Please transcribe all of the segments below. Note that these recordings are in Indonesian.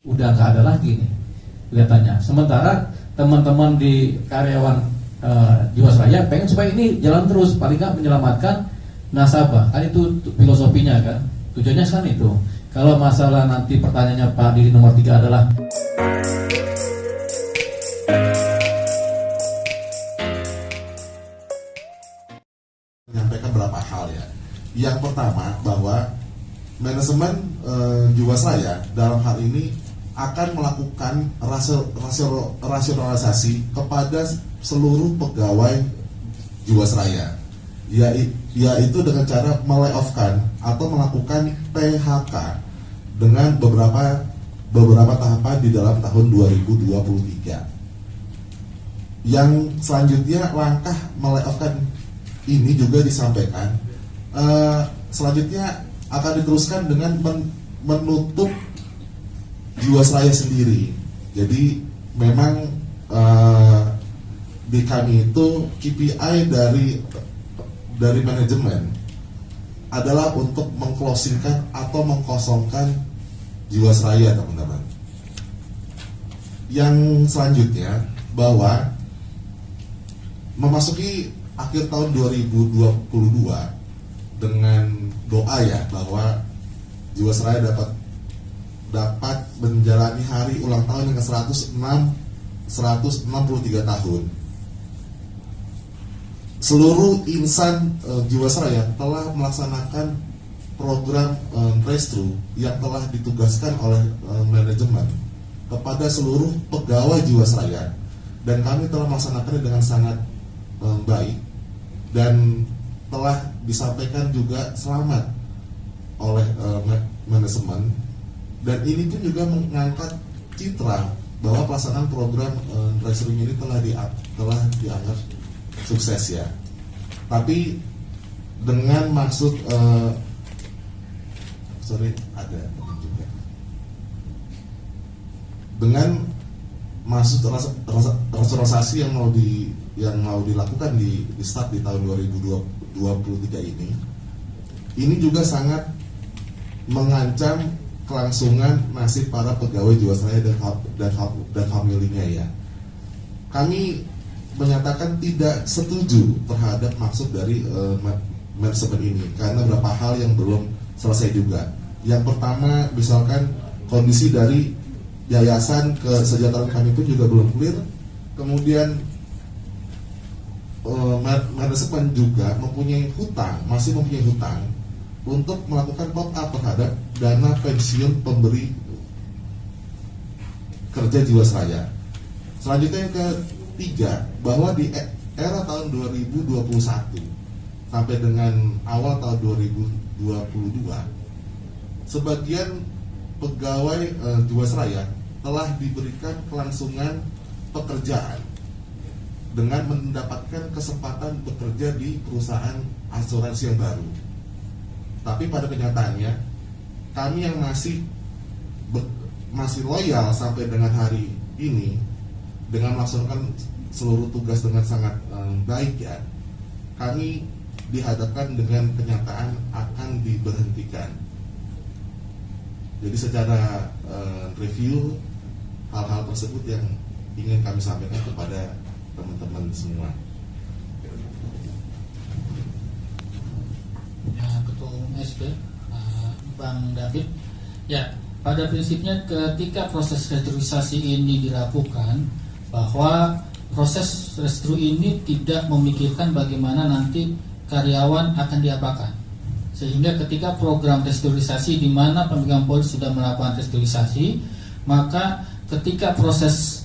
udah nggak ada lagi nih kelihatannya. Sementara teman-teman di karyawan Jiwasraya pengen supaya ini jalan terus, paling nggak menyelamatkan nasabah. Kan itu filosofinya kan, tujuannya kan itu. Kalau masalah nanti pertanyaannya Pak Didi nomor 3 adalah menyampaikan beberapa hal ya. Yang pertama bahwa manajemen Jiwasraya dalam hal ini akan melakukan rasionalisasi kepada seluruh pegawai Jiwasraya, yaitu dengan cara melayoff-kan atau melakukan PHK dengan beberapa tahapan di dalam tahun 2023. Yang selanjutnya langkah melayoff-kan ini juga disampaikan selanjutnya akan diteruskan dengan menutup Jiwasraya sendiri. Jadi memang di kami itu KPI dari manajemen adalah untuk mengclosingkan atau mengkosongkan Jiwasraya, teman-teman. Yang selanjutnya bahwa memasuki akhir tahun 2022 dengan doa ya bahwa Jiwasraya dapat menjalani hari ulang tahun yang ke-163 tahun. Seluruh insan Jiwasraya telah melaksanakan program restru yang telah ditugaskan oleh manajemen kepada seluruh pegawai Jiwasraya, dan kami telah melaksanakannya dengan sangat baik dan telah disampaikan juga selamat oleh manajemen, dan ini pun juga mengangkat citra bahwa pelaksanaan program restru ini telah dianggap sukses ya. Tapi dengan maksud dengan maksud rasionalisasi yang mau dilakukan di start di tahun 2023 ini juga sangat mengancam kelangsungan nasib para pegawai Jiwasraya dan familinya ya. Kami menyatakan tidak setuju terhadap maksud dari manajemen ini karena beberapa hal yang belum selesai juga. Yang pertama, misalkan kondisi dari yayasan kesejahteraan kami pun juga belum clear. Kemudian manajemen juga masih mempunyai hutang untuk melakukan top up terhadap dana pensiun pemberi kerja Jiwasraya. Selanjutnya yang ketiga, bahwa di era tahun 2021 sampai dengan awal tahun 2022, sebagian pegawai Jiwasraya telah diberikan kelangsungan pekerjaan dengan mendapatkan kesempatan bekerja di perusahaan asuransi yang baru. Tapi pada kenyataannya, kami yang masih loyal sampai dengan hari ini dengan melaksanakan seluruh tugas dengan sangat baik ya, kami dihadapkan dengan kenyataan akan diberhentikan. Jadi secara review hal-hal tersebut yang ingin kami sampaikan kepada teman-teman semua. Ya, Ketua Umum SD Bang David. Ya, pada prinsipnya ketika proses restrukturisasi ini dilakukan, bahwa proses restru ini tidak memikirkan bagaimana nanti karyawan akan diapakan. Sehingga ketika program restrukturisasi di mana pemegang polis sudah melakukan restrukturisasi, maka ketika proses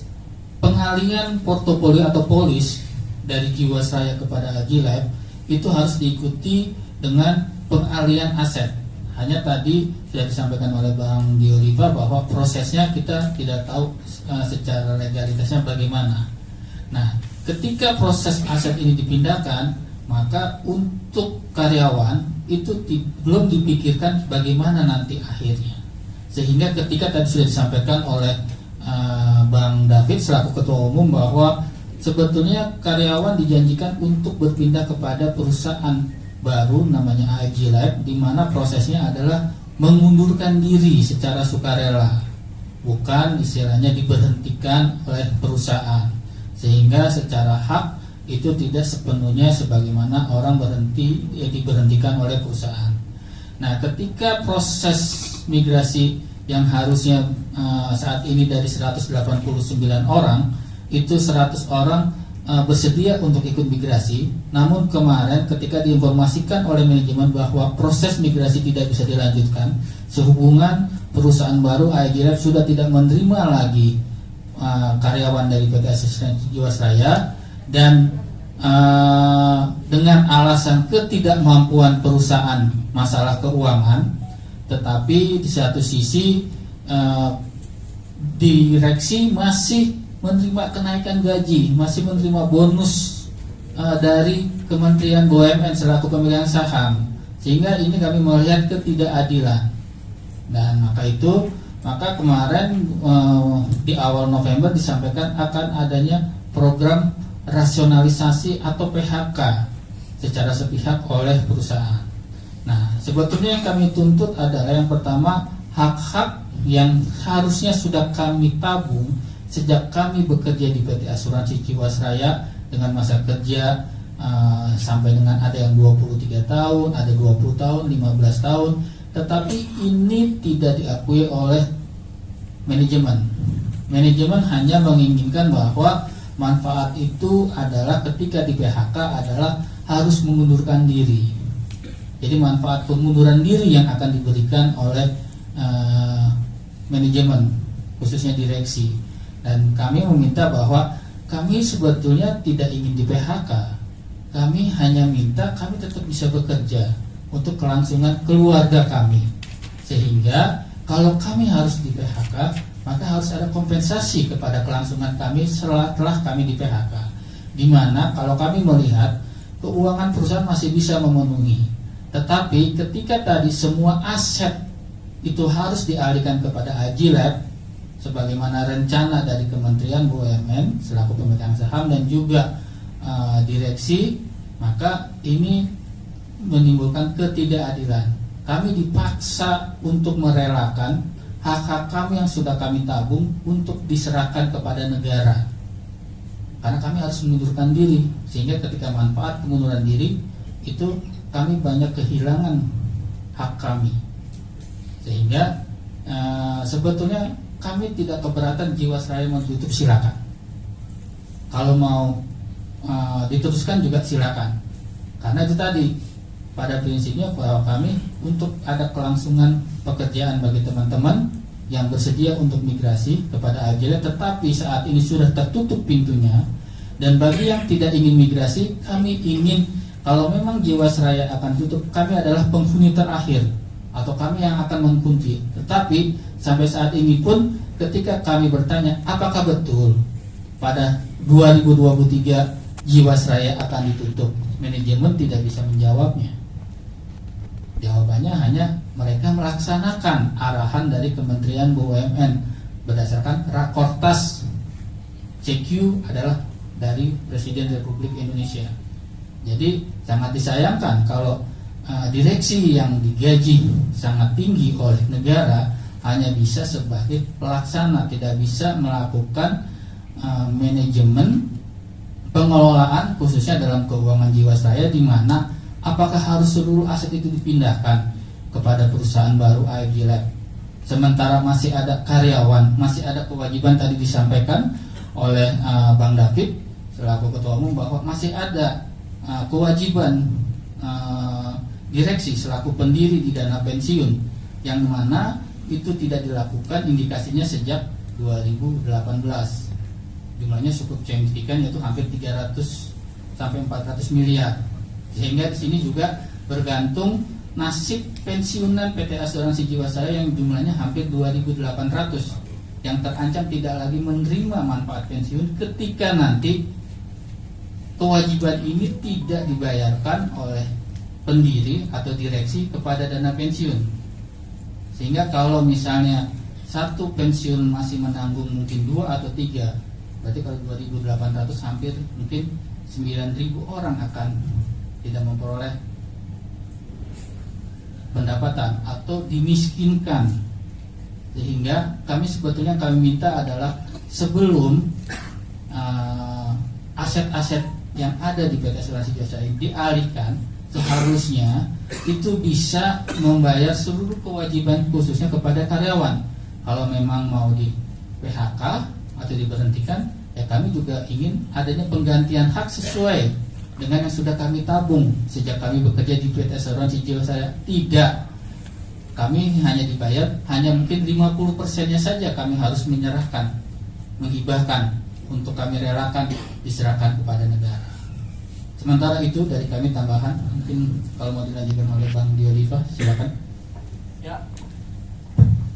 pengalihan portofolio atau polis dari Jiwasraya kepada Agilab itu harus diikuti dengan pengalihan aset. Hanya tadi sudah disampaikan oleh Bang Dioliva bahwa prosesnya kita tidak tahu secara legalitasnya bagaimana. Nah, ketika proses aset ini dipindahkan, maka untuk karyawan itu belum dipikirkan bagaimana nanti akhirnya. Sehingga ketika tadi sudah disampaikan oleh Bang David selaku Ketua Umum bahwa sebetulnya karyawan dijanjikan untuk berpindah kepada perusahaan baru namanya AFG Lab, di mana prosesnya adalah mengundurkan diri secara sukarela. bukan istilahnya diberhentikan oleh perusahaan, sehingga secara hak itu tidak sepenuhnya sebagaimana orang diberhentikan oleh perusahaan. Nah, ketika proses migrasi yang harusnya saat ini dari 189 orang, itu 100 orang bersedia untuk ikut migrasi. Namun kemarin ketika diinformasikan oleh manajemen bahwa proses migrasi tidak bisa dilanjutkan, sehubungan perusahaan baru AEG Lab sudah tidak menerima lagi karyawan dari PT Asuransi Jiwasraya, dan dengan alasan ketidakmampuan perusahaan masalah keuangan. Tetapi di satu sisi direksi masih menerima kenaikan gaji, masih menerima bonus dari Kementerian BUMN selaku pemegang saham, sehingga ini kami melihat ketidakadilan. Dan maka kemarin di awal November disampaikan akan adanya program rasionalisasi atau PHK secara sepihak oleh perusahaan. Nah, sebetulnya yang kami tuntut adalah yang pertama, hak-hak yang harusnya sudah kami tabung sejak kami bekerja di PT Asuransi Jiwasraya dengan masa kerja sampai dengan ada yang 23 tahun, ada 20 tahun, 15 tahun, tetapi ini tidak diakui oleh manajemen. Manajemen hanya menginginkan bahwa manfaat itu adalah ketika di PHK adalah harus mengundurkan diri. Jadi manfaat pengunduran diri yang akan diberikan oleh manajemen, khususnya direksi. Dan kami meminta bahwa kami sebetulnya tidak ingin di PHK. Kami hanya minta kami tetap bisa bekerja untuk kelangsungan keluarga kami. Sehingga kalau kami harus di PHK, maka harus ada kompensasi kepada kelangsungan kami setelah kami di PHK. Di mana kalau kami melihat keuangan perusahaan masih bisa memenuhi, tetapi ketika tadi semua aset itu harus dialihkan kepada AEG Lab sebagaimana rencana dari Kementerian BUMN selaku pemegang saham dan juga direksi, maka ini menimbulkan ketidakadilan. Kami dipaksa untuk merelakan hak-hak kami yang sudah kami tabung untuk diserahkan kepada negara, karena kami harus mengundurkan diri, sehingga ketika manfaat pengunduran diri itu kami banyak kehilangan hak kami. Sehingga sebetulnya kami tidak keberatan Jiwasraya mau ditutup, silakan. Kalau mau diteruskan juga silakan. Karena itu tadi, pada prinsipnya bahwa kami untuk ada kelangsungan pekerjaan bagi teman-teman yang bersedia untuk migrasi kepada AEG Lab, tetapi saat ini sudah tertutup pintunya. Dan bagi yang tidak ingin migrasi, kami ingin kalau memang Jiwasraya akan tutup, kami adalah penghuni terakhir atau kami yang akan mengkunci. Tetapi sampai saat ini pun ketika kami bertanya apakah betul pada 2023 Jiwasraya akan ditutup, manajemen tidak bisa menjawabnya. Jawabannya hanya mereka melaksanakan arahan dari Kementerian BUMN berdasarkan Rakortas CQ adalah dari Presiden Republik Indonesia. Jadi sangat disayangkan kalau direksi yang digaji sangat tinggi oleh negara hanya bisa sebagai pelaksana, tidak bisa melakukan manajemen pengelolaan khususnya dalam keuangan Jiwasraya, di mana apakah harus seluruh aset itu dipindahkan kepada perusahaan baru AEG Lab, sementara masih ada karyawan, masih ada kewajiban tadi disampaikan oleh Bang David selaku Ketua Umum bahwa masih ada kewajiban direksi selaku pendiri di dana pensiun, yang mana itu tidak dilakukan indikasinya sejak 2018. Jumlahnya cukup signifikan, yaitu hampir 300 sampai 400 miliar. Sehingga di sini juga bergantung nasib pensiunan PT Asuransi Jiwasraya yang jumlahnya hampir 2.800 yang terancam tidak lagi menerima manfaat pensiun ketika nanti kewajiban ini tidak dibayarkan oleh pendiri atau direksi kepada dana pensiun. Sehingga kalau misalnya satu pensiun masih menanggung mungkin 2 atau 3, berarti kalau 2.800 hampir mungkin 9.000 orang akan tidak memperoleh pendapatan atau dimiskinkan Sehingga kami minta adalah sebelum aset-aset yang ada di PT Asuransi Jiwasraya dialihkan, seharusnya itu bisa membayar seluruh kewajiban khususnya kepada karyawan. Kalau memang mau di PHK atau diberhentikan, ya kami juga ingin adanya penggantian hak sesuai dengan yang sudah kami tabung sejak kami bekerja di PT Asuransi Jiwasraya. Tidak, kami hanya dibayar hanya mungkin 50%-nya saja kami harus menyerahkan, menghibahkan untuk kami relakan diserahkan kepada negara. Sementara itu dari kami tambahan, mungkin kalau mau dilanjutkan oleh Bang Dioliva, silakan. Ya.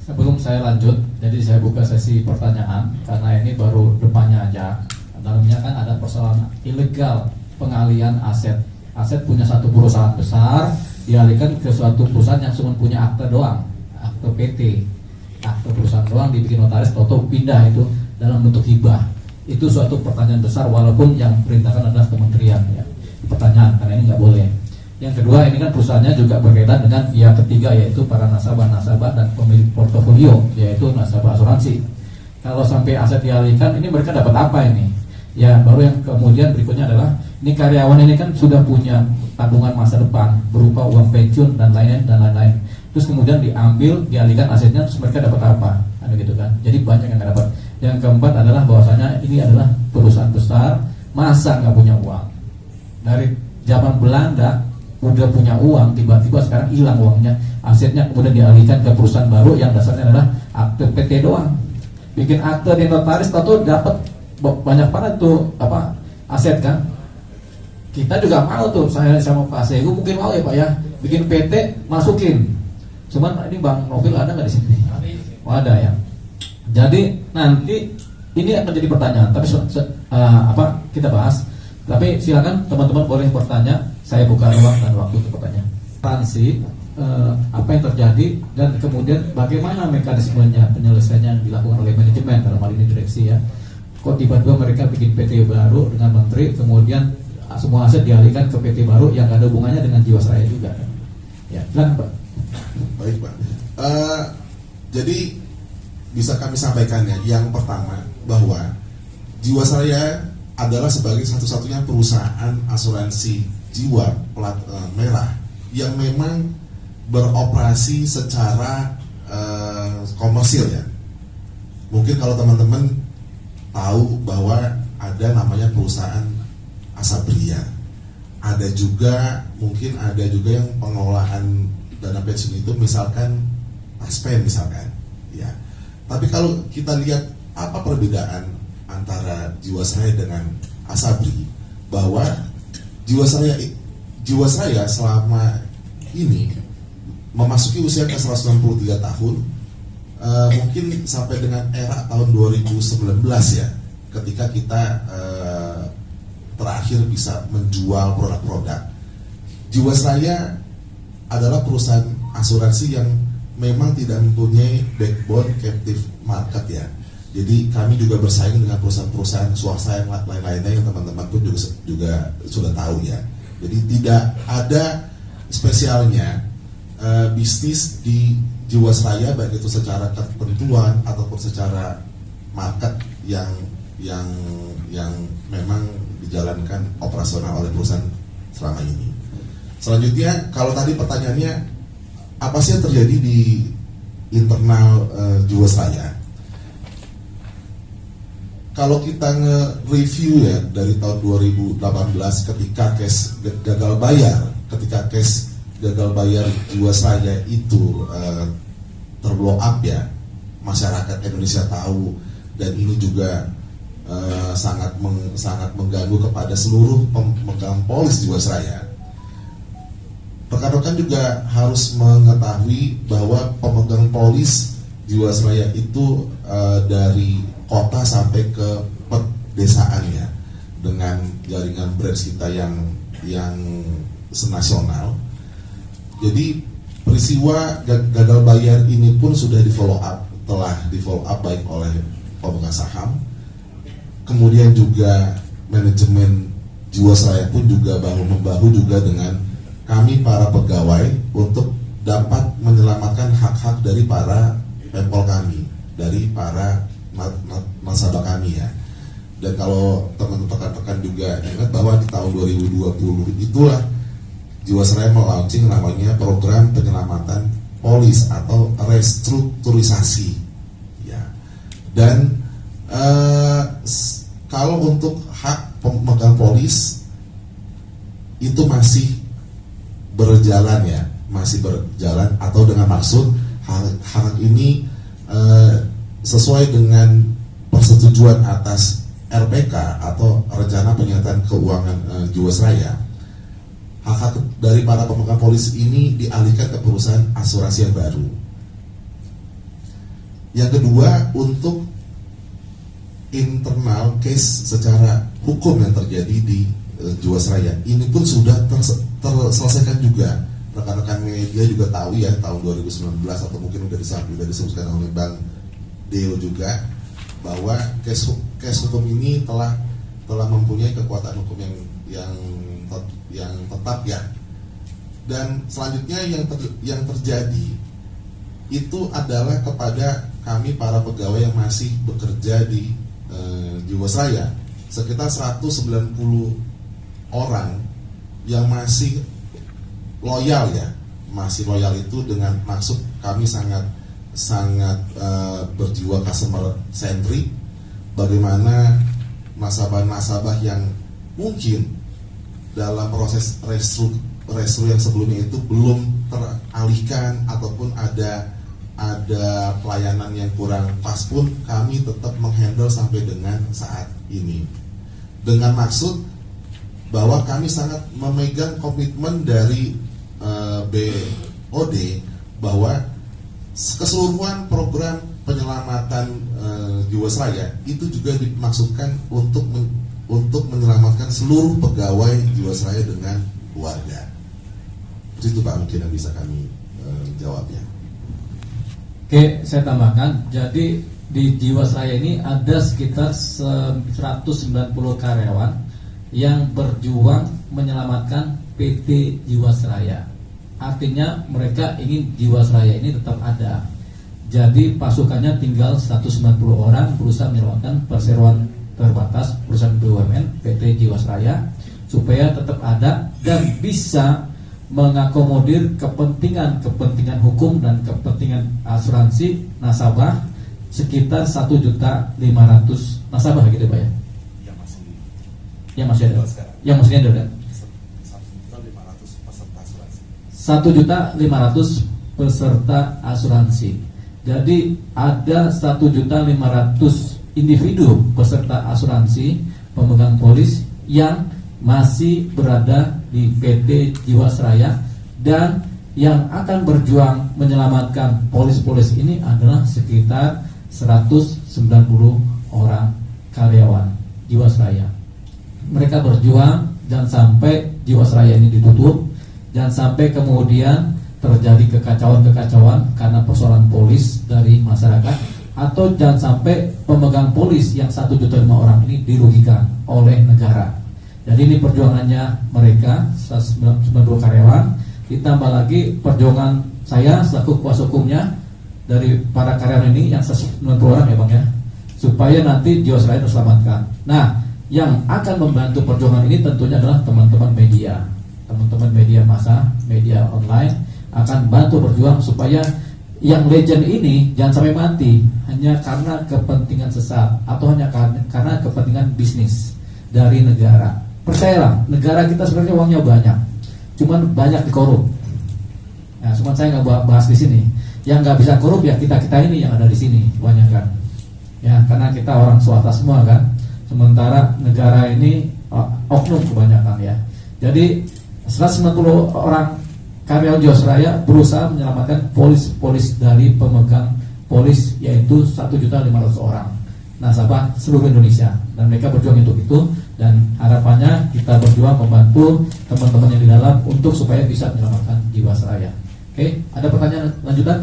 Sebelum saya lanjut, jadi saya buka sesi pertanyaan karena ini baru depannya aja. Dalamnya kan ada persoalan ilegal pengalihan aset. Aset punya satu perusahaan besar dialihkan ke suatu perusahaan yang cuma punya akte doang, akte PT, akte perusahaan doang, dibikin notaris, atau pindah itu dalam bentuk hibah. Itu suatu pertanyaan besar walaupun yang perintahkan adalah kementerian ya. Pertanyaan karena ini nggak boleh. Yang kedua, ini kan perusahaannya juga berkaitan dengan pihak ketiga, yaitu para nasabah dan pemilik portofolio, yaitu nasabah asuransi. Kalau sampai aset dialihkan, ini mereka dapat apa ini? Ya, baru yang kemudian berikutnya adalah ini karyawan ini kan sudah punya tabungan masa depan berupa uang pensiun dan lain-lain. Terus kemudian dialihkan asetnya, terus mereka dapat apa? Ada gitu kan. Jadi banyak yang nggak dapat. Yang keempat adalah bahwasanya ini adalah perusahaan besar, masa nggak punya uang. Dari zaman Belanda udah punya uang, tiba-tiba sekarang hilang uangnya, asetnya kemudian dialihkan ke perusahaan baru yang dasarnya adalah akte PT doang. Bikin akte di notaris, tahu dapat banyak banget tuh aset kan. Kita juga mau tuh, saya sama Pak Segu mungkin mau ya Pak ya, bikin PT masukin. Cuman ini Bang Novel ada nggak di sini? Oh, ada ya. Jadi nanti ini akan jadi pertanyaan, tapi kita bahas. Tapi silakan teman-teman boleh bertanya, saya buka ruang dan waktu untuk pertanyaan. Transparansi apa yang terjadi dan kemudian bagaimana mekanismenya penyelesaiannya yang dilakukan oleh manajemen dalam hal ini direksi ya. Kok tiba-tiba mereka bikin PT baru dengan menteri, kemudian semua aset dialihkan ke PT baru yang ada hubungannya dengan Jiwasraya juga. Ya, silakan Pak. Baik Pak. Jadi bisa kami sampaikan ya, yang pertama bahwa Jiwasraya adalah sebagai satu-satunya perusahaan asuransi jiwa plat merah yang memang beroperasi secara komersil ya. Mungkin kalau teman-teman tahu bahwa ada namanya perusahaan Asabria, ada juga mungkin ada juga yang pengelolaan dana pensiun itu misalkan Taspen misalkan ya. Tapi kalau kita lihat apa perbedaan antara Jiwasraya dengan Asabri, bahwa Jiwasraya selama ini memasuki usia ke 193 tahun, mungkin sampai dengan era tahun 2019 ya, ketika kita terakhir bisa menjual produk-produk. Jiwasraya adalah perusahaan asuransi yang memang tidak mempunyai backbone captive market ya. Jadi kami juga bersaing dengan perusahaan-perusahaan swasta yang lain-lainnya yang teman-teman pun juga sudah tahu ya. Jadi tidak ada spesialnya bisnis di Jiwasraya, baik itu secara ketentuan ataupun secara market yang memang dijalankan operasional oleh perusahaan selama ini. Selanjutnya, kalau tadi pertanyaannya apa sih yang terjadi di internal Jiwasraya? Kalau kita nge-review ya dari tahun 2018 ketika case gagal bayar Jiwasraya itu terblow up ya, masyarakat Indonesia tahu, dan ini juga sangat mengganggu kepada seluruh pemegang polis Jiwasraya. Rekan-rekan juga harus mengetahui bahwa pemegang polis Jiwasraya itu dari kota sampai ke pedesaannya dengan jaringan branch kita yang senasional. Jadi peristiwa gagal bayar ini pun sudah telah di follow up baik oleh pemegang saham, kemudian juga manajemen Jiwasraya pun juga bahu-membahu juga dengan kami para pegawai untuk dapat menyelamatkan hak-hak dari para pempol kami, dari para nasabah kami ya. Dan kalau teman-teman juga ingat bahwa di tahun 2020 itulah Jiwasraya melaunching namanya program penyelamatan polis atau restrukturisasi ya. Dan kalau untuk hak pemegang polis itu masih berjalan ya, masih berjalan, atau dengan maksud hak ini sesuai dengan persetujuan atas RPK atau Rencana Penyiataan Keuangan Jiwasraya. Hak-hak dari para pemegang polis ini dialihkan ke perusahaan asuransi yang baru. Yang kedua, untuk internal case secara hukum yang terjadi di Jiwasraya, ini pun sudah terselesaikan juga. Rekan-rekan media juga tahu ya, tahun 2019 atau mungkin sudah disebutkan oleh Bang Deo juga, bahwa case hukum ini telah mempunyai kekuatan hukum yang tetap ya. Dan selanjutnya yang terjadi itu adalah kepada kami para pegawai yang masih bekerja di Jiwasraya, sekitar 190 orang yang masih loyal ya, masih loyal itu dengan maksud kami sangat berjiwa customer centric. Bagaimana nasabah-nasabah yang mungkin dalam proses restru yang sebelumnya itu belum teralihkan ataupun ada pelayanan yang kurang pas pun kami tetap menghandle sampai dengan saat ini, dengan maksud bahwa kami sangat memegang komitmen dari BOD bahwa keseluruhan program penyelamatan Jiwasraya itu juga dimaksudkan untuk menyelamatkan seluruh pegawai Jiwasraya dengan keluarga. Itu Pak mungkin yang bisa kami jawabnya. Oke, saya tambahkan. Jadi di Jiwasraya ini ada sekitar 190 karyawan yang berjuang menyelamatkan PT Jiwasraya. Artinya mereka ingin Jiwasraya ini tetap ada. Jadi pasukannya tinggal 190 orang berusaha menyelamatkan perseroan terbatas perusahaan BUMN PT Jiwasraya supaya tetap ada dan bisa mengakomodir kepentingan hukum dan kepentingan asuransi nasabah sekitar 1.500.000 nasabah gitu Pak ya? Yang masih ada. Yang masih ada. 1.500.000 peserta asuransi. Jadi ada 1.500.000 individu peserta asuransi pemegang polis yang masih berada di PT Jiwasraya, dan yang akan berjuang menyelamatkan polis-polis ini adalah sekitar 190 orang karyawan Jiwasraya. Mereka berjuang jangan sampai Jiwasraya ini ditutup, jangan sampai kemudian terjadi kekacauan karena persoalan polis dari masyarakat, atau jangan sampai pemegang polis yang 1.500.000 orang ini dirugikan oleh negara. Jadi ini perjuangannya mereka 192 karyawan, ditambah lagi perjuangan saya selaku kuasa hukumnya dari para karyawan ini yang 190 orang ya Bang ya, supaya nanti Jiwasraya terselamatkan. Nah, yang akan membantu perjuangan ini tentunya adalah teman-teman media massa, media online akan bantu berjuang supaya yang legend ini jangan sampai mati hanya karena kepentingan sesat atau hanya karena kepentingan bisnis dari negara. Percayalah, negara kita sebenarnya uangnya banyak, cuman banyak dikorup. Nah, cuman saya nggak bahas di sini. Yang nggak bisa korup ya kita ini yang ada di sini, banyak kan. Ya, karena kita orang swasta semua kan. Sementara negara ini oknum kebanyakan ya. Jadi 190 orang karyawan Jiwasraya berusaha menyelamatkan polis dari pemegang polis, yaitu 1.500.000 orang nasabah seluruh Indonesia, dan mereka berjuang untuk itu, dan harapannya kita berjuang membantu teman-teman yang di dalam untuk supaya bisa menyelamatkan Jiwasraya. Oke, ada pertanyaan lanjutan?